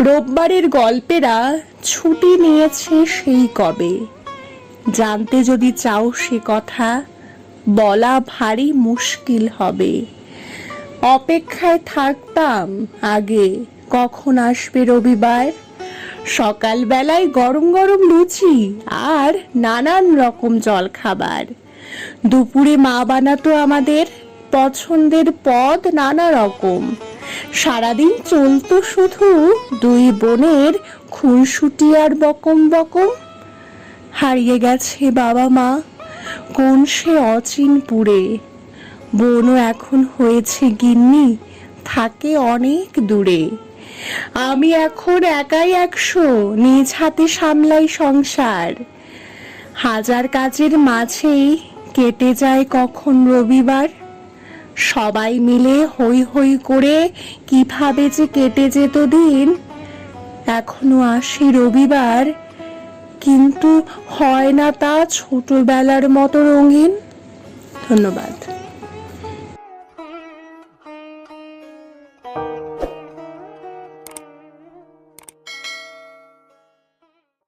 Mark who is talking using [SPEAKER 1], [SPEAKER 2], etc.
[SPEAKER 1] রোববারের গল্পেরা ছুটি নিয়েছে সেই কবে। জানতে যদি চাও সে কথা, বলা ভারী মুশকিল হবে। অপেক্ষায় থাকতাম আগে, কখন আসবে রবিবার। সকালবেলায় গরম গরম লুচি আর নানান রকম জলখাবার। দুপুরে মা বানাতো আমাদের পছন্দের পদ নানা রকম। সারাদিন চলতো শুধু দুই বোনের খুনসুটি আর বকম বকম। হারিয়ে গেছে বাবা মা কোন সে অচিনপুরে। বোনও এখন হয়েছে গিন্নি, থাকে অনেক দূরে। আমি এখন একাই 100, নিজ হাতে সামলাই সংসার। হাজার কাজের মাঝেই কেটে যায় কখন রবিবার। সবাই মিলে হই হই করে কিভাবে যে কেটে যেত দিন। এখনো আসে রবিবার, কিন্তু হয় না তা ছোটবেলার মতো রঙিন। ধন্যবাদ।